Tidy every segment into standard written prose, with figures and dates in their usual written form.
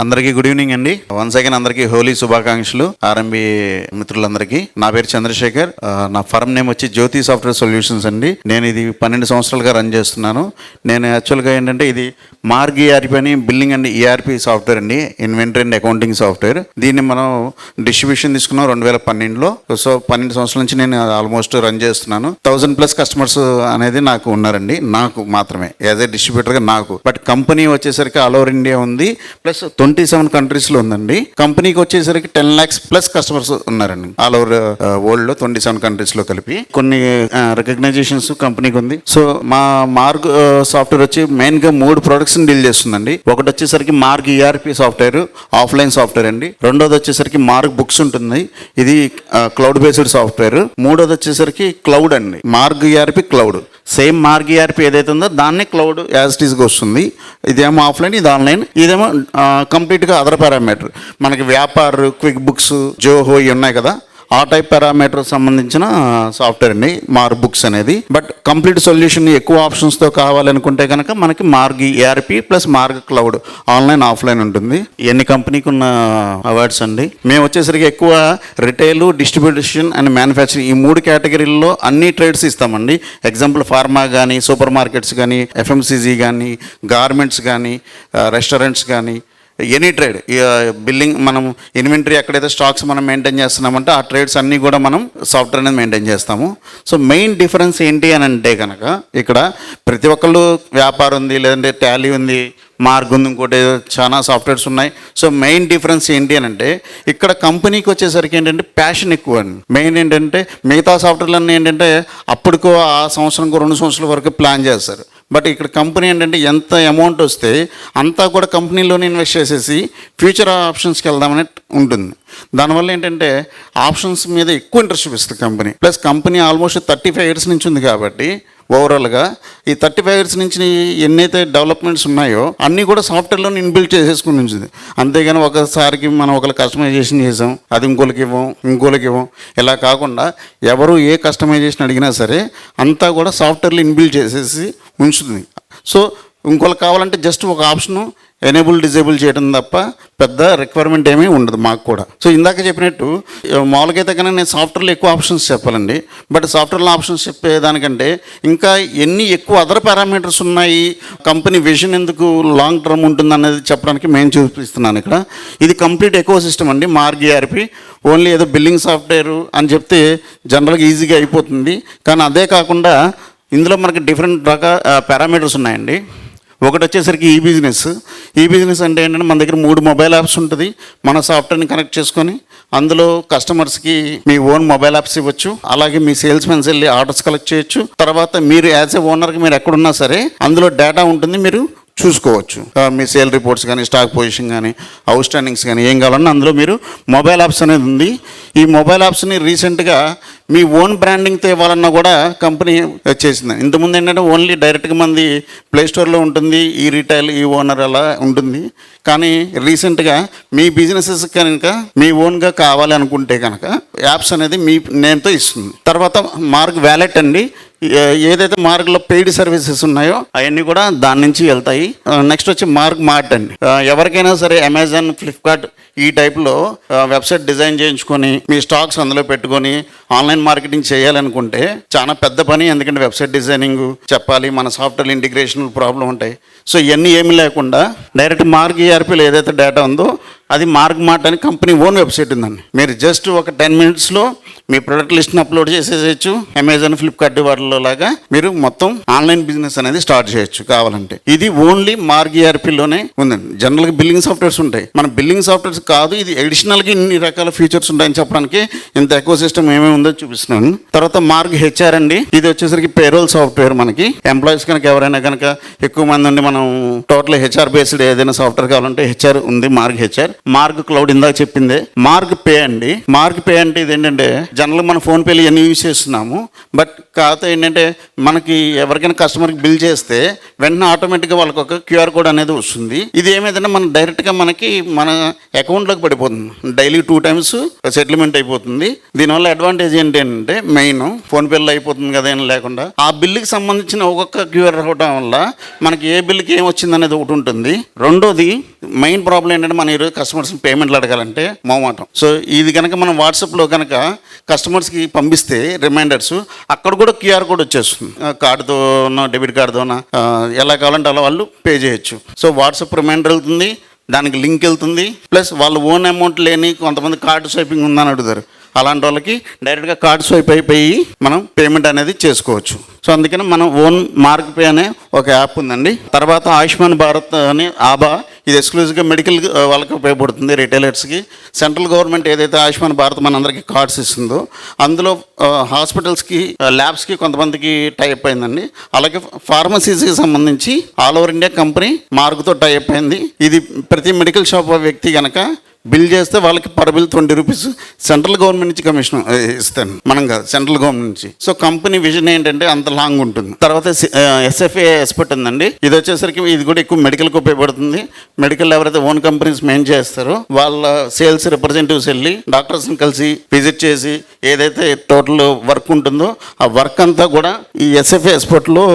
అందరికీ good evening అండి. Once again అందరికీ హోలీ శుభాకాంక్షలు. ఆర్ఎంబి మిత్రులందరికీ నా పేరు చంద్రశేఖర్. నా ఫర్మ్ నేమ్ వచ్చి జ్యోతి సాఫ్ట్వేర్ సొల్యూషన్స్ అండి. నేను ఇది 12 సంవత్సరాలుగా రన్ చేస్తున్నాను. నేను యాక్చువల్గా ఏంటంటే ఇది మార్గ్ ఈఆర్పి అని బిల్లింగ్ అండ్ ఈఆర్పి సాఫ్ట్వేర్ అండి, ఇన్వెంటరీ అండ్ అకౌంటింగ్ సాఫ్ట్వేర్. దీన్ని మనం డిస్ట్రిబ్యూషన్ తీసుకున్నాం 2012లో. సో 12 సంవత్సరాల నుంచి నేను ఆల్మోస్ట్ రన్ చేస్తున్నాను. 1000+ కస్టమర్స్ అనేది నాకు ఉన్నారండి, నాకు మాత్రమే యాజ్ ఏ డిస్ట్రిబ్యూటర్గా నాకు. బట్ కంపెనీ వచ్చేసరికి ఆల్ ఓవర్ ఇండియా ఉంది, ప్లస్ 27 కంట్రీస్లో ఉందండి. కంపెనీకి వచ్చేసరికి 10 lakhs+ కస్టమర్స్ ఉన్నారండి ఆల్ ఓవర్ వరల్డ్ లో 27 కంట్రీస్లో కలిపి. కొన్ని రికగ్నైజేషన్స్ కంపెనీకి ఉంది. సో మా మార్గ్ సాఫ్ట్వేర్ వచ్చి మెయిన్గా 3 ప్రొడక్ట్స్ డీల్ చేస్తుందండి. ఒకటి వచ్చేసరికి Marg ERP software, offline software అండి. రెండోది వచ్చేసరికి మార్గ్ బుక్స్ ఉంటుంది, ఇది క్లౌడ్ బేస్డ్ సాఫ్ట్వేర్. మూడోది వచ్చేసరికి క్లౌడ్ అండి, Marg ERP cloud. Same Marg ERP ఏదైతే ఉందో దాన్ని క్లౌడ్ యాజ్ ఇట్ ఈస్గా వస్తుంది. ఇదేమో ఆఫ్లైన్, ఇది ఆన్లైన్. ఇదేమో కంప్లీట్గా అదర్ పారామీటర్. మనకి వ్యాపార్, క్విక్ బుక్స్, జోహో ఇవి ఉన్నాయి కదా, ఆ టైప్ పారామీటర్ సంబంధించిన సాఫ్ట్వేర్ అండి మార్గ్ బుక్స్ అనేది. బట్ కంప్లీట్ సొల్యూషన్ ఎక్కువ ఆప్షన్స్తో కావాలనుకుంటే కనుక మనకి Marg ERP plus Marg cloud online offline ఉంటుంది. ఎన్ని కంపెనీకి ఉన్న అవార్డ్స్ అండి. మేము వచ్చేసరికి ఎక్కువ రిటైల్, డిస్ట్రిబ్యూషన్ అండ్ మ్యానుఫ్యాక్చరింగ్ ఈ 3 కేటగిరీల్లో అన్ని ట్రేడ్స్ ఇస్తామండి. ఎగ్జాంపుల్ ఫార్మా కానీ, సూపర్ మార్కెట్స్ కానీ, ఎఫ్ఎంసీజీ కానీ, గార్మెంట్స్ కానీ, రెస్టారెంట్స్ కానీ, ఎనీ ట్రేడ్. బిల్లింగ్ మనం ఇన్వెంటరీ ఎక్కడైతే స్టాక్స్ మనం మెయింటైన్ చేస్తున్నామంటే ఆ ట్రేడ్స్ అన్నీ కూడా మనం సాఫ్ట్వేర్ అనేది మెయింటైన్ చేస్తాము. సో మెయిన్ డిఫరెన్స్ ఏంటి అని అంటే కనుక ఇక్కడ ప్రతి ఒక్కళ్ళు వ్యాపారం ఉంది, లేదంటే టాలీ ఉంది, మార్గ్ ఉంది, ఇంకోటి చాలా సాఫ్ట్వేర్స్ ఉన్నాయి. సో మెయిన్ డిఫరెన్స్ ఏంటి అని అంటే ఇక్కడ కంపెనీకి వచ్చేసరికి ఏంటంటే ప్యాషన్ ఎక్కువ అండి. మెయిన్ ఏంటంటే మిగతా సాఫ్ట్వేర్లన్నీ ఏంటంటే అప్పటికో ఆ సంవత్సరంకో 2 సంవత్సరాల వరకు ప్లాన్ చేస్తారు. బట్ ఇక్కడ కంపెనీ ఏంటంటే ఎంత అమౌంట్ వస్తే అంతా కూడా కంపెనీలోనే ఇన్వెస్ట్ చేసేసి ఫ్యూచర్ ఆప్షన్స్కి వెళ్దామని ఉంటుంది. దానివల్ల ఏంటంటే ఆప్షన్స్ మీద ఎక్కువ ఇంట్రెస్ట్ చూపిస్తుంది company. Plus company almost 35 years నుంచి ఉంది కాబట్టి ఓవరాల్గా ఈ 35 years నుంచి ఎన్నైతే డెవలప్మెంట్స్ ఉన్నాయో అన్నీ కూడా సాఫ్ట్వేర్లో ఇన్బిల్ట్ చేసేసుకుని ఉంచింది. అంతేగాని ఒకసారికి మనం ఒకరు కస్టమైజేషన్ చేసాం, అది ఇంకోళ్ళకి ఇవ్వం ఇలా కాకుండా ఎవరు ఏ కస్టమైజేషన్ అడిగినా సరే అంతా కూడా సాఫ్ట్వేర్లో ఇన్బిల్ట్ చేసేసి ఉంచుతుంది. సో ఇంకోళ్ళకి కావాలంటే జస్ట్ ఒక ఆప్షను ఎనేబుల్, డిజేబుల్ చేయడం తప్ప పెద్ద రిక్వైర్మెంట్ ఏమీ ఉండదు మాకు కూడా. సో ఇందాక చెప్పినట్టు మామూలుగా అయితే కనుక నేను సాఫ్ట్వేర్లో ఎక్కువ ఆప్షన్స్ చెప్పాలండి. బట్ సాఫ్ట్వేర్లో ఆప్షన్స్ చెప్పేదానికంటే ఇంకా ఎన్ని ఎక్కువ అదర్ పారామీటర్స్ ఉన్నాయి, కంపెనీ విజన్ ఎందుకు లాంగ్ టర్మ్ ఉంటుంది అనేది చెప్పడానికి మేము చూపిస్తున్నాను ఇక్కడ. ఇది కంప్లీట్ ఎకో సిస్టమ్ అండి మార్గ్ ఈఆర్పి. ఓన్లీ ఏదో బిల్లింగ్ సాఫ్ట్వేర్ అని చెప్తే జనరల్గా ఈజీగా అయిపోతుంది. కానీ అదే కాకుండా ఇందులో మనకి డిఫరెంట్ రకాల పారామీటర్స్ ఉన్నాయండి. ఒకటి వచ్చేసరికి ఈ బిజినెస్ అంటే ఏంటంటే మన దగ్గర 3 మొబైల్ యాప్స్ ఉంటుంది. మన సాఫ్ట్వేర్ని కనెక్ట్ చేసుకొని అందులో కస్టమర్స్కి మీ ఓన్ మొబైల్ యాప్స్ ఇవ్వచ్చు. అలాగే మీ సేల్స్ మెన్స్ వెళ్ళి ఆర్డర్స్ కలెక్ట్ చేయొచ్చు. తర్వాత మీరు యాజ్ ఏ ఓనర్కి మీరు ఎక్కడున్నా సరే అందులో డేటా ఉంటుంది, మీరు చూసుకోవచ్చు. మీ సేల్ రిపోర్ట్స్ కానీ, స్టాక్ పొజిషన్ కానీ, అవుట్ స్టాండింగ్స్ కానీ ఏం కావాలన్నా అందులో మీరు మొబైల్ యాప్స్ అనేది ఉంది. ఈ మొబైల్ యాప్స్ని రీసెంట్గా మీ ఓన్ బ్రాండింగ్తో ఇవ్వాలన్నా కూడా కంపెనీ చేసింది. ఇంతకుముందు ఏంటంటే ఓన్లీ డైరెక్ట్గా మంది ప్లేస్టోర్లో ఉంటుంది, ఈ రీటైల్, ఈ ఓనర్ అలా ఉంటుంది. కానీ రీసెంట్గా మీ బిజినెసెస్ కనుక మీ ఓన్గా కావాలి అనుకుంటే కనుక యాప్స్ అనేది మీ నేమ్తో ఇస్తుంది. తర్వాత మార్గ్ వ్యాలెట్ అండి. ఏదైతే మార్గ్లో పెయిడ్ సర్వీసెస్ ఉన్నాయో అవన్నీ కూడా దాని నుంచి వెళ్తాయి. నెక్స్ట్ వచ్చి మార్గ్ మార్ట్ అండి. ఎవరికైనా సరే అమెజాన్, ఫ్లిప్కార్ట్ ఈ టైప్లో వెబ్సైట్ డిజైన్ చేయించుకొని మీ స్టాక్స్ అందులో పెట్టుకొని ఆన్లైన్ మార్కెటింగ్ చేయాలనుకుంటే చాలా పెద్ద పని. ఎందుకంటే వెబ్సైట్ డిజైనింగ్ చెప్పాలి, మన సాఫ్ట్వేర్ ఇంటిగ్రేషన్ ప్రాబ్లం ఉంటాయి. సో ఇవన్నీ ఏమీ లేకుండా డైరెక్ట్ మార్గ్ ఈఆర్పీలో ఏదైతే డేటా ఉందో అది మార్గ్ మార్ట్ అని కంపెనీ ఓన్ వెబ్సైట్ ఉందండి. మీరు జస్ట్ ఒక 10 minutesలో మీ ప్రొడక్ట్ లిస్ట్ని అప్లోడ్ చేసేయచ్చు. అమెజాన్, ఫ్లిప్కార్ట్ వాటిలో లాగా మీరు మొత్తం ఆన్లైన్ బిజినెస్ అనేది స్టార్ట్ చేయొచ్చు కావాలంటే. ఇది ఓన్లీ మార్గ్ ఈఆర్పీలోనే ఉందండి. జనరల్గా బిల్లింగ్ సాఫ్ట్వేర్స్ ఉంటాయి, మన బిల్లింగ్ సాఫ్ట్వేర్స్ కాదు. ఇది అడిషనల్గా ఇన్ని రకాల ఫీచర్స్ ఉంటాయని చెప్పడానికి ఇంత ఎకో సిస్టమ్ ఏమేమి ఉందో చూపిస్తున్నాను. తర్వాత మార్గ్ హెచ్ఆర్ అండి. ఇది వచ్చేసరికి పేరోల్ సాఫ్ట్వేర్. మనకి ఎంప్లాయీస్ కనుక ఎవరైనా కనుక ఎక్కువ మంది ఉండి మనం టోటల్ హెచ్ఆర్ బేస్డ్ ఏదైనా సాఫ్ట్వేర్ కావాలంటే హెచ్ఆర్ ఉంది, మార్గ్ హెచ్ఆర్. మార్గ్ క్లౌడ్ ఇందాక చెప్పిందే. మార్గ్ పే అండి. మార్గ్ పే అంటే ఇది ఏంటంటే జనరల్గా మనం ఫోన్పేలు ఇవన్నీ యూజ్ చేస్తున్నాము. బట్ కాకపోతే ఏంటంటే మనకి ఎవరికైనా కస్టమర్కి బిల్ చేస్తే వెంటనే ఆటోమేటిక్గా వాళ్ళకి ఒక క్యూఆర్ కోడ్ అనేది వస్తుంది. ఇది ఏమైందంటే మనం డైరెక్ట్గా మనకి మన అకౌంట్లోకి పడిపోతుంది. డైలీ 2 times సెటిల్మెంట్ అయిపోతుంది. దీనివల్ల అడ్వాంటేజ్ ఏంటంటే మెయిన్ ఫోన్పేలో అయిపోతుంది కదా ఏం లేకుండా ఆ బిల్లుకి సంబంధించిన ఒక్కొక్క క్యూఆర్ అవడం వల్ల మనకి ఏ బిల్లుకి ఏం వచ్చింది అనేది ఒకటి ఉంటుంది. రెండోది మెయిన్ ప్రాబ్లం ఏంటంటే మన ఈరోజు కస్టమర్స్ పేమెంట్లు అడగాలంటే మొహమాటం. సో ఇది కనుక మనం వాట్సాప్లో కనుక కస్టమర్స్కి పంపిస్తే రిమైండర్స్ అక్కడ కూడా క్యూఆర్ కోడ్ వచ్చేస్తుంది. కార్డుతోనో డెబిట్ కార్డుతోనో ఎలా కావాలంటే అలా వాళ్ళు పే చేయొచ్చు. సో వాట్సాప్ రిమైండర్ వెళ్తుంది, దానికి లింక్ వెళ్తుంది, ప్లస్ వాళ్ళు ఓన్ అమౌంట్ లేని కొంతమంది కార్డు స్వైపింగ్ ఉందని అడుగుతారు. అలాంటి వాళ్ళకి డైరెక్ట్గా కార్డ్ స్వైప్ అయిపోయి మనం పేమెంట్ అనేది చేసుకోవచ్చు. సో అందుకని మనం ఓన్ మార్క్ పే అనే ఒక యాప్ ఉందండి. తర్వాత ఆయుష్మాన్ భారత్ అని ఆబా, ఇది ఎక్స్క్లూజివ్గా మెడికల్ వాళ్ళకి ఉపయోగపడుతుంది, రిటైలర్స్కి. సెంట్రల్ గవర్నమెంట్ ఏదైతే ఆయుష్మాన్ భారత్ మనందరికీ కార్డ్స్ ఇస్తుందో అందులో హాస్పిటల్స్కి ల్యాబ్స్కి కొంతమందికి టైప్ అయిందండి. అలాగే ఫార్మసీస్కి సంబంధించి ఆల్ ఓవర్ ఇండియా కంపెనీ మార్క్తో టైప్ అయింది. ఇది ప్రతి మెడికల్ షాప్ వ్యక్తి కనుక బిల్ చేస్తే వాళ్ళకి per bill 20 rupees central government నుంచి కమిషన్ ఇస్తాను, మనం కాదు, సెంట్రల్ గవర్నమెంట్ నుంచి. సో కంపెనీ విజన్ ఏంటంటే అంత లాంగ్ ఉంటుంది. తర్వాత ఎస్ఎఫ్ఏ ఎక్స్పర్ట్ ఉందండి. ఇది వచ్చేసరికి ఇది కూడా ఎక్కువ మెడికల్కి ఉపయోగపడుతుంది. మెడికల్ ఎవరైతే ఓన్ కంపెనీస్ మెయిన్ చేస్తారో వాళ్ళ సేల్స్ రిప్రజెంటేటివ్స్ వెళ్ళి డాక్టర్స్ని కలిసి విజిట్ చేసి ఏదైతే టోటల్ వర్క్ ఉంటుందో ఆ వర్క్ అంతా కూడా ఈ ఎస్ఎఫ్ఏ ఎక్స్పర్ట్లో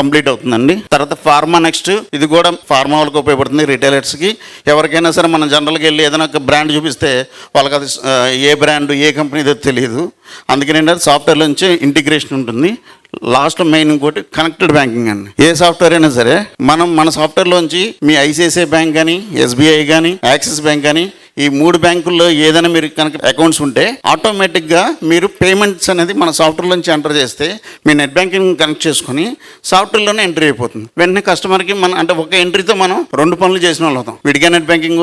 కంప్లీట్ అవుతుందండి. తర్వాత ఫార్మా నెక్స్ట్, ఇది కూడా ఫార్మా వాళ్ళకి ఉపయోగపడుతుంది, రిటైలర్స్కి. ఎవరికైనా సరే మనం జనరల్గా వెళ్ళి ఏదైనా బ్రాండ్ చూపిస్తే వాళ్ళకి అది ఏ బ్రాండ్ ఏ కంపెనీదో తెలియదు. అందుకని ఏంటంటే సాఫ్ట్వేర్ నుంచి ఇంటిగ్రేషన్ ఉంటుంది. లాస్ట్లో మెయిన్ ఇంకోటి కనెక్టెడ్ బ్యాంకింగ్ అండి. ఏ సాఫ్ట్వేర్ అయినా సరే మనం మన సాఫ్ట్వేర్లోంచి మీ ఐసిఐసిఐ బ్యాంక్ కానీ, ఎస్బీఐ కానీ, యాక్సిస్ బ్యాంక్ కానీ, ఈ 3 బ్యాంకుల్లో ఏదైనా మీరు కనుక అకౌంట్స్ ఉంటే ఆటోమేటిక్గా మీరు పేమెంట్స్ అనేది మన సాఫ్ట్వేర్లోంచి ఎంటర్ చేస్తే మీ నెట్ బ్యాంకింగ్ కనెక్ట్ చేసుకుని సాఫ్ట్వేర్లోనే ఎంట్రీ అయిపోతుంది. వెంటనే కస్టమర్కి మన అంటే ఒక ఎంట్రీతో మనం 2 పనులు చేసిన వాళ్ళు అవుతాం. విడిగా నెట్ బ్యాంకింగ్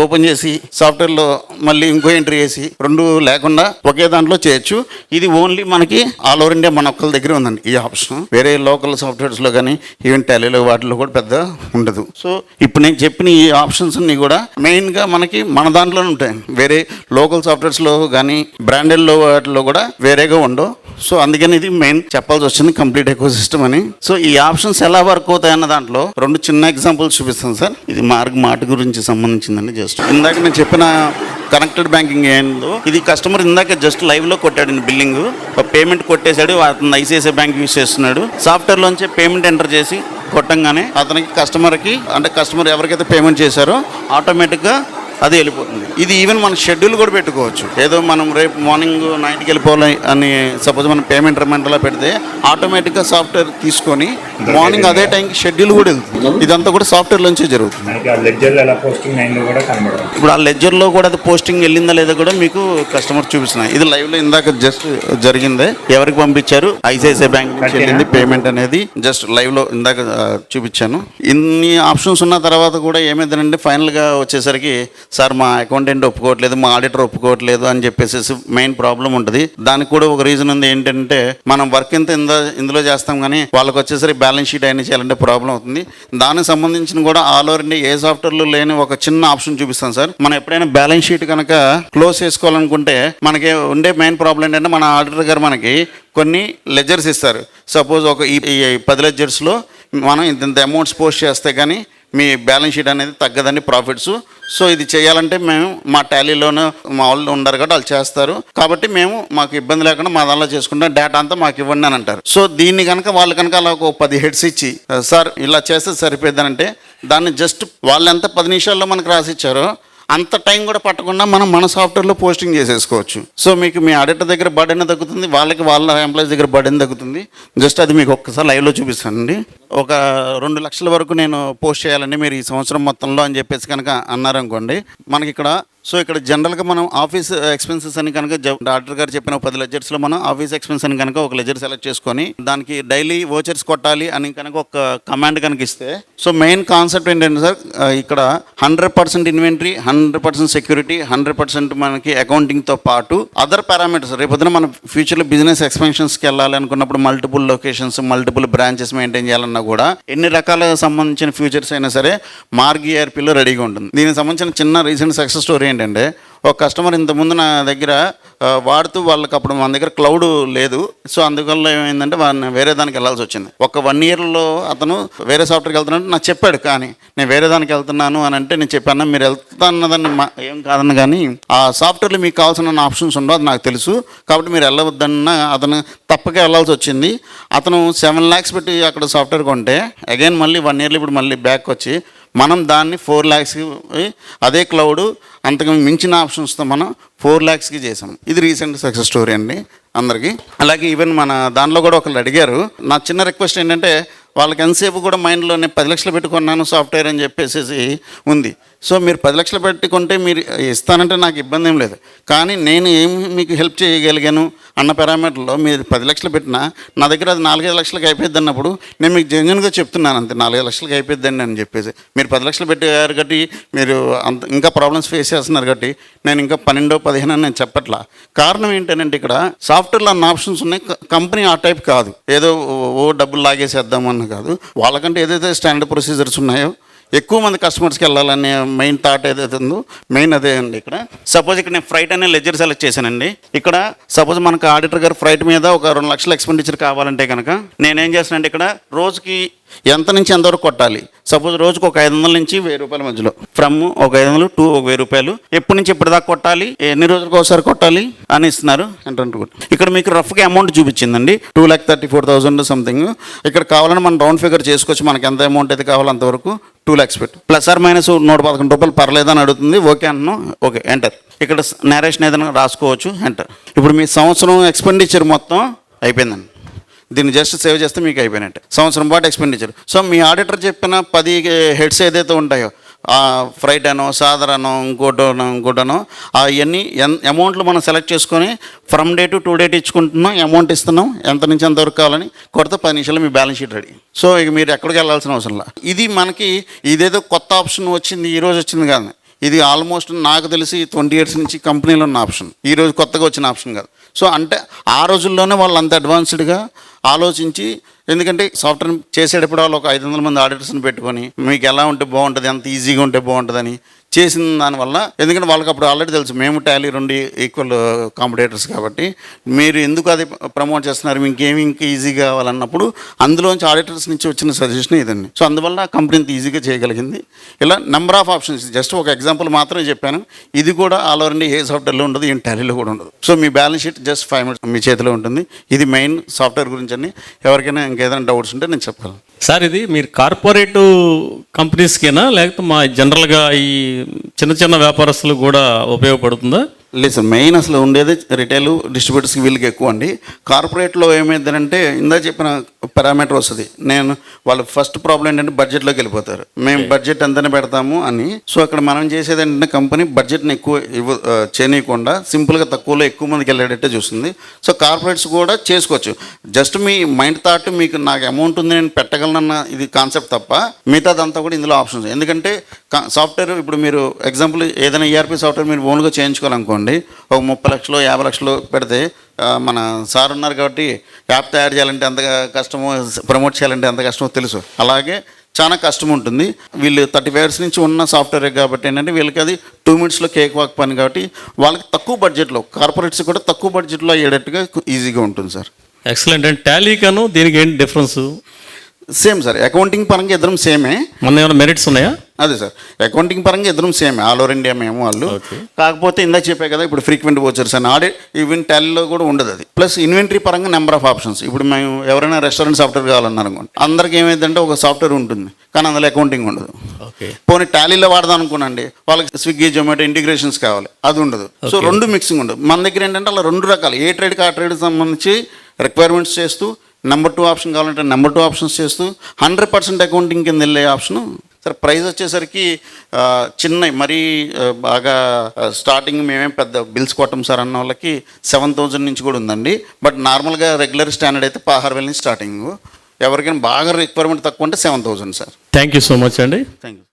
ఓపెన్ చేసి సాఫ్ట్వేర్లో మళ్ళీ ఇంకో ఎంట్రీ చేసి 2 లేకుండా ఒకే దాంట్లో చేయొచ్చు. ఇది ఓన్లీ మనకి ఆల్ ఓవర్ ఇండియా మన ఒక్కరి దగ్గర ఉందండి ఈ ఆప్షన్. వేరే లోకల్ సాఫ్ట్వేర్స్లో కానీ ఈవెన్ టాలీలో వాటిలో కూడా పెద్ద ఉండదు. సో ఇప్పుడు నేను చెప్పిన ఈ ఆప్షన్స్ అన్ని కూడా మెయిన్గా మనకి మన దాంట్లోనే ఉంటాయి. వేరే లోకల్ సాఫ్ట్వేర్స్లో కానీ బ్రాండెడ్లో వాటిలో కూడా వేరేగా ఉండవు. సో అందుకని ఇది మెయిన్ చెప్పాల్సి వచ్చింది కంప్లీట్ ఎకో సిస్టమ్ అని. సో ఈ ఆప్షన్స్ ఎలా వర్క్ అవుతాయన్న దాంట్లో 2 చిన్న ఎగ్జాంపుల్స్ చూపిస్తాను సార్. ఇది మాట గురించి సంబంధించిందండి. జస్ట్ ఇందాక నేను చెప్పిన కనెక్టెడ్ బ్యాంకింగ్ ఏందో ఇది కస్టమర్ ఇందాక జస్ట్ లైవ్లో కొట్టాడు బిల్లింగ్, పేమెంట్ కొట్టేశాడు, అతను ఐసిఐసిఐ బ్యాంక్ యూస్ చేస్తున్నాడు. సాఫ్ట్వేర్లోంచి పేమెంట్ ఎంటర్ చేసి కొట్టంగానే అతనికి కస్టమర్కి అంటే కస్టమర్ ఎవరికైతే పేమెంట్ చేశారో ఆటోమేటిక్గా అది వెళ్ళిపోతుంది. ఇది ఈవెన్ మన షెడ్యూల్ కూడా పెట్టుకోవచ్చు. ఏదో మనం రేపు మార్నింగ్ 9కి వెళ్ళిపోవాలి అని సపోజ్ మనం పేమెంట్ రిమైండర్లో పెడితే ఆటోమేటిక్గా సాఫ్ట్వేర్ తీసుకొని మార్నింగ్ అదే టైంకి షెడ్యూల్ కూడా వెళ్తుంది. ఇదంతా కూడా సాఫ్ట్వేర్లోంచే జరుగుతుంది. ఇప్పుడు ఆ లెడ్జర్లో కూడా అది పోస్టింగ్ వెళ్ళిందా లేదా కూడా మీకు కస్టమర్ చూపిస్తున్నాయి. ఇది లైవ్లో ఇందాక జస్ట్ జరిగిందే, ఎవరికి పంపించారు, ఐసిఐసిఐ బ్యాంక్ నుంచి వెళ్ళింది పేమెంట్ అనేది జస్ట్ లైవ్లో ఇందాక చూపించాను. ఇన్ని ఆప్షన్స్ ఉన్న తర్వాత కూడా ఏమైందంటే ఫైనల్గా వచ్చేసరికి సార్ మా అకౌంటెంట్ ఒప్పుకోవట్లేదు, మా ఆడిటర్ ఒప్పుకోవట్లేదు అని చెప్పేసి మెయిన్ ప్రాబ్లం ఉంటుంది. దానికి కూడా ఒక రీజన్ ఉంది. ఏంటంటే మనం వర్క్ ఇందులో చేస్తాం కానీ వాళ్ళకి వచ్చేసరికి బ్యాలెన్స్ షీట్ అయినా చేయాలంటే ప్రాబ్లం అవుతుంది. దానికి సంబంధించిన కూడా ఆల్ ఓవర్ ఇండియా ఏ సాఫ్ట్వేర్లో లేని ఒక చిన్న ఆప్షన్ చూపిస్తాను సార్. మనం ఎప్పుడైనా బ్యాలెన్స్ షీట్ కనుక క్లోజ్ చేసుకోవాలనుకుంటే మనకి ఉండే మెయిన్ ప్రాబ్లం ఏంటంటే మన ఆడిటర్ గారు మనకి కొన్ని లెజర్స్ ఇస్తారు. సపోజ్ ఒక ఈ 10 లెజర్స్లో మనం ఇంత అమౌంట్స్ పోస్ట్ చేస్తే కానీ మీ బ్యాలెన్స్ షీట్ అనేది తగ్గదండి ప్రాఫిట్స్. సో ఇది చేయాలంటే మేము మా టాలీలోనూ మా వాళ్ళు ఉండరు కాబట్టి వాళ్ళు చేస్తారు కాబట్టి మేము మాకు ఇబ్బంది లేకుండా మా దానిలో చేసుకుంటాం, డేటా అంతా మాకు ఇవ్వండి అని అంటారు. సో దీన్ని కనుక వాళ్ళు కనుక అలా ఒక 10 హెడ్స్ ఇచ్చి సార్ ఇలా చేస్తే సరిపోద్దానంటే దాన్ని జస్ట్ వాళ్ళు ఎంత 10 నిమిషాల్లో మనకు రాసిచ్చారో అంత టైం కూడా పట్టకుండా మనం మన సాఫ్ట్వేర్లో పోస్టింగ్ చేసేసుకోవచ్చు. సో మీకు మీ ఆడిటర్ దగ్గర బర్డెన్ తగ్గుతుంది, వాళ్ళ ఎంప్లాయీస్ దగ్గర బర్డెన్ తగ్గుతుంది. జస్ట్ అది మీకు ఒక్కసారి లైవ్లో చూపిస్తానండి. ఒక 2 లక్షల వరకు నేను పోస్ట్ చేయాలండి మీరు ఈ సంవత్సరం మొత్తంలో అని చెప్పేసి కనుక అన్నారనుకోండి, మనకి ఇక్కడ సో ఇక్కడ జనరల్గా మనం ఆఫీస్ ఎక్స్పెన్సెస్ అని కనుక డాక్టర్ గారు చెప్పిన 10 లెజర్స్లో మనం ఆఫీస్ ఎక్స్పెన్స్ అని కనుక ఒక లెజర్ సెలెక్ట్ చేసుకొని దానికి డైలీ వోచర్స్ కొట్టాలి అని కనుక ఒక కమాండ్ కనుక ఇస్తే, సో మెయిన్ కాన్సెప్ట్ ఏంటంటే సార్ ఇక్కడ 100% ఇన్వెంటరీ, 100% సెక్యూరిటీ, 100% మనకి అకౌంటింగ్తో పాటు అదర్ పారామీటర్స్ రేపొద్దున మన ఫ్యూచర్లో బిజినెస్ ఎక్స్పెన్షన్స్కి వెళ్ళాలి అనుకున్నప్పుడు multiple locations, multiple branches maintain చేయాలన్నా కూడా ఎన్ని రకాల సంబంధించిన ఫ్యూచర్స్ అయినా సరే మార్గ్ ERPలో రెడీగా ఉంటుంది. దీనికి సంబంధించిన చిన్న రీసెంట్ సక్సెస్ స్టోరీ ఏంటంటే ఒక కస్టమర్ ఇంతకుముందు నా దగ్గర వాడుతూ వాళ్ళకి అప్పుడు మన దగ్గర క్లౌడ్ లేదు. సో అందువల్ల ఏమైందంటే వాళ్ళని వేరే దానికి వెళ్ళాల్సి వచ్చింది. ఒక 1 yearలో అతను వేరే సాఫ్ట్వేర్కి వెళ్తున్నాడు నాకు చెప్పాడు. కానీ నేను వేరే దానికి వెళ్తున్నాను అని అంటే నేను చెప్పాను మీరు వెళ్తా అన్నదాన్ని ఏం కాదన్న, కానీ ఆ సాఫ్ట్వేర్లో మీకు కావాల్సిన ఆప్షన్స్ ఉండవు అది నాకు తెలుసు, కాబట్టి మీరు వెళ్ళవద్దన్న అతను తప్పక వెళ్ళాల్సి వచ్చింది. అతను 7 lakhs పెట్టి అక్కడ సాఫ్ట్వేర్ కొంటే అగైన్ మళ్ళీ 1 yearలో ఇప్పుడు మళ్ళీ బ్యాక్ వచ్చి మనం దాన్ని 4 lakhsకి అదే క్లౌడ్ అంతకు మించిన ఆప్షన్స్తో మనం 4 lakhsకి చేసాం. ఇది రీసెంట్ సక్సెస్ స్టోరీ అండి అందరికీ. అలాగే ఈవెన్ మన దానిలో కూడా ఒకళ్ళు అడిగారు. నా చిన్న రిక్వెస్ట్ ఏంటంటే వాళ్ళకి ఎంతసేపు కూడా మైండ్లోనే 10 లక్షలు పెట్టుకున్నాను సాఫ్ట్వేర్ అని చెప్పేసి ఉంది. సో మీరు 10 లక్షలు పెట్టుకుంటే మీరు ఇస్తానంటే నాకు ఇబ్బంది ఏం లేదు, కానీ నేను ఏమి మీకు హెల్ప్ చేయగలిగాను అన్న పారామీటర్లో మీరు 10 లక్షలు పెట్టినా నా దగ్గర అది 4-5 లక్షలకి అయిపోద్ది అన్నప్పుడు నేను మీకు జెన్యున్గా చెప్తున్నాను అంతే, 4-5 లక్షలకి అయిపోద్దండి అని చెప్పేసి. మీరు 10 లక్షలు పెట్టారు కాబట్టి మీరు అంత ఇంకా ప్రాబ్లమ్స్ ఫేస్ చేస్తున్నారు కాబట్టి నేను ఇంకా 12-15 అని నేను చెప్పట్లా. కారణం ఏంటంటే ఇక్కడ సాఫ్ట్వేర్లో అన్న ఆప్షన్స్ ఉన్నాయి. కంపెనీ ఆ టైప్ కాదు, ఏదో డబ్బులు లాగేసేద్దామన్న కాదు. వాళ్ళకంటే ఏదైతే స్టాండర్డ్ ప్రొసీజర్స్ ఉన్నాయో ఎక్కువ మంది కస్టమర్స్కి వెళ్ళాలనే మెయిన్ థాట్ ఏదైతే ఉందో మెయిన్ అదే అండి. ఇక్కడ సపోజ్ ఇక్కడ నేను ఫ్రైట్ అనే లెడ్జర్ సెలెక్ట్ చేశానండి. ఇక్కడ సపోజ్ మనకు ఆడిటర్ గారు ఫ్రైట్ మీద ఒక 2 లక్షల ఎక్స్పెండిచర్ కావాలంటే కనుక నేనేం చేస్తానంటే ఇక్కడ రోజుకి ఎంత నుంచి ఎంతవరకు కొట్టాలి, సపోజ్ రోజుకు ఒక 500 నుంచి 1000 రూపాయల మధ్యలో, ఫ్రమ్ ఒక 500 టు ఒక 1000 రూపాయలు ఎప్పటి నుంచి ఎప్పటి దాకా కొట్టాలి, ఎన్ని రోజులకు ఒకసారి కొట్టాలి అని ఇస్తున్నారు. ఇక్కడ మీకు రఫ్గా అమౌంట్ చూపించిందండి 2,34,000 సంథింగ్. ఇక్కడ కావాలని మనం రౌండ్ ఫిగర్ చేసుకోవచ్చు, మనకి ఎంత అమౌంట్ అయితే కావాలో అంతవరకు 2 lakhs పెట్టు, ప్లస్ ఆర్ మైనస్ 111 రూపాయలు పర్లేదని అడుగుతుంది. ఓకే అన్నాను, ఓకే ఎంటర్. ఇక్కడ నేరేషన్ ఏదైనా రాసుకోవచ్చు, ఎంటర్. ఇప్పుడు మీ సంవత్సరం ఎక్స్పెండిచర్ మొత్తం అయిపోయిందండి. దీన్ని జస్ట్ సేవ్ చేస్తే మీకు అయిపోయినట్టే, సంవత్సరం పాటు ఎక్స్పెండిచర్. సో మీ ఆడిటర్ చెప్పిన 10 హెడ్స్ ఏదైతే ఉంటాయో ఫ్రైట్ అనో సాదరనో ఇంకోటనో అవన్నీ అమౌంట్లు మనం సెలెక్ట్ చేసుకొని ఫ్రమ్ డే టు డేట్ ఇచ్చుకుంటున్నాం, అమౌంట్ ఇస్తున్నాం, ఎంత నుంచి ఎంతవరకు కావాలని కొడితే 10 నిమిషాలు మీ బ్యాలెన్స్ షీట్ రెడీ. సో ఇక మీరు ఎక్కడికి వెళ్ళాల్సిన అవసరం లేదు. ఇది మనకి ఇదేదో కొత్త ఆప్షన్ వచ్చింది ఈరోజు వచ్చింది కాదు, ఇది ఆల్మోస్ట్ నాకు తెలిసి 20 years నుంచి కంపెనీలో ఉన్న ఆప్షన్, ఈరోజు కొత్తగా వచ్చిన ఆప్షన్ కాదు. సో అంటే ఆ రోజుల్లోనే వాళ్ళు అంత అడ్వాన్స్డ్గా ఆలోచించి, ఎందుకంటే సాఫ్ట్వేర్ చేసేటప్పుడు వాళ్ళు ఒక 500 మంది ఆడిటర్స్ని పెట్టుకొని మీకు ఎలా ఉంటే బాగుంటుంది, ఎంత ఈజీగా ఉంటే బాగుంటుందని చేసిన దానివల్ల, ఎందుకంటే వాళ్ళకి అప్పుడు ఆల్రెడీ తెలుసు మేము టాలీ 2 ఈక్వల్ కాంపిటేటర్స్ కాబట్టి మీరు ఎందుకు అది ప్రమోట్ చేస్తున్నారు, ఇంకేమి ఇంకా ఈజీగా కావాలన్నప్పుడు అందులోంచి ఆడిటర్స్ నుంచి వచ్చిన సజెషన్ ఇదండి. సో అందువల్ల కంపెనీ ఈజీగా చేయగలిగింది. ఇలా నెంబర్ ఆఫ్ ఆప్షన్స్, జస్ట్ ఒక ఎగ్జాంపుల్ మాత్రమే చెప్పాను. ఇది కూడా ఆల్ ఓవర్ ఇండియా ఏ సాఫ్ట్వేర్లో ఉండదు, ఏం టాలీలో కూడా ఉండదు. సో మీ బ్యాలెన్స్ షీట్ జస్ట్ 5 minutes మీ చేతిలో ఉంటుంది. ఇది మెయిన్ సాఫ్ట్వేర్ గురించి అని. ఎవరికైనా ఇంకేదైనా డౌట్స్ ఉంటే నేను చెప్పగలను. సార్ ఇది మీరు కార్పొరేట్ కంపెనీస్కేనా లేకపోతే మా జనరల్గా ఈ చిన్న చిన్న వ్యాపారస్తులు కూడా ఉపయోగపడుతుందా? లేదు సార్, మెయిన్ అసలు ఉండేది రిటైల్ డిస్ట్రిబ్యూటర్స్కి వీళ్ళకి ఎక్కువ అండి. కార్పొరేట్లో ఏమైందంటే ఇందా చెప్పిన పారామీటర్ వస్తుంది. వాళ్ళ ఫస్ట్ ప్రాబ్లం ఏంటంటే బడ్జెట్లోకి వెళ్ళిపోతారు. మేము బడ్జెట్ ఎంతనే పెడతాము అని. సో అక్కడ మనం చేసేది ఏంటంటే కంపెనీ బడ్జెట్ని ఎక్కువ చేయనీయకుండా సింపుల్గా తక్కువలో ఎక్కువ మందికి వెళ్ళేటట్టే చూస్తుంది. సో కార్పొరేట్స్ కూడా చేసుకోవచ్చు. జస్ట్ మీ మైండ్ థాట్ మీకు నాకు అమౌంట్ ఉంది నేను పెట్టగలనన్న ఇది కాన్సెప్ట్ తప్ప మిగతాదంతా కూడా ఇందులో ఆప్షన్స్. ఎందుకంటే సాఫ్ట్వేర్ ఇప్పుడు మీరు ఎగ్జాంపుల్ ఏదైనా ఈఆర్పీ సాఫ్ట్వేర్ మీరు ఓన్గా చేయించుకోవాలనుకోండి, ఒక 30 లక్షలు 50 లక్షలు పెడితే మన సార్ ఉన్నారు కాబట్టి యాప్ తయారు చేయాలంటే ఎంత కష్టమో, ప్రమోట్ చేయాలంటే ఎంత కష్టమో తెలుసు. అలాగే చాలా కష్టం ఉంటుంది. వీళ్ళు 35 years నుంచి ఉన్న సాఫ్ట్వేర్ కాబట్టి ఏంటంటే వీళ్ళకి అది 2 minutesలో కేక్ వాక్ పని కాబట్టి వాళ్ళకి తక్కువ బడ్జెట్లో, కార్పొరేట్స్ కూడా తక్కువ బడ్జెట్లో అయ్యేటట్టుగా ఈజీగా ఉంటుంది సార్. ఎక్సలెంట్. అండ్ టాలీకను దీనికి ఏంటి డిఫరెన్స్? సేమ్ సార్, అకౌంటింగ్ పరంగా ఇద్దరం సేమే. మన ఏమైనా మెరిట్స్ ఉన్నాయా? అదే సార్, అకౌంటింగ్ పరంగా ఇద్దరం సేమే, ఆల్ ఓవర్ ఇండియా మేము వాళ్ళు. కాకపోతే ఇందాక చెప్పే కదా ఇప్పుడు ఫ్రీక్వెంట్ వోచర్స్ అని ఈవెన్ టాలీలో కూడా ఉండదు అది. ప్లస్ ఇన్వెంటరీ పరంగా నెంబర్ ఆఫ్ ఆప్షన్స్. ఇప్పుడు మేము ఎవరైనా రెస్టారెంట్ సాఫ్ట్వేర్ కావాలన్నారు అనుకోండి, అందరికి ఏమైందంటే ఒక సాఫ్ట్వేర్ ఉంటుంది కానీ అందులో అకౌంటింగ్ ఉండదు. పోనీ టాలీలో వాడదాం అనుకోనండి, వాళ్ళకి స్విగ్గీ జొమాటో ఇంటిగ్రేషన్స్ కావాలి, అది ఉండదు. సో 2 మిక్సింగ్ ఉండదు. మన దగ్గర ఏంటంటే అలా 2 రకాలు, ఏ ట్రేడ్కి ఆ ట్రేడ్కి సంబంధించి రిక్వైర్మెంట్స్ చేస్తూ, నెంబర్ 2 ఆప్షన్ కావాలంటే నెంబర్ 2 ఆప్షన్స్ చేస్తూ 100% అకౌంటింగ్ కింద వెళ్ళే ఆప్షను. సార్ ప్రైస్ వచ్చేసరికి చిన్న మరీ బాగా స్టార్టింగ్ మేమేం పెద్ద బిల్స్ కొట్టం సార్ అన్న వాళ్ళకి 7,000 నుంచి కూడా ఉందండి. బట్ నార్మల్గా రెగ్యులర్ స్టాండర్డ్ అయితే 16,000 నుంచి స్టార్టింగ్. ఎవరికైనా బాగా రిక్వైర్మెంట్ తక్కువ అంటే 7,000 sir. Thank you so much అండి. Thank you.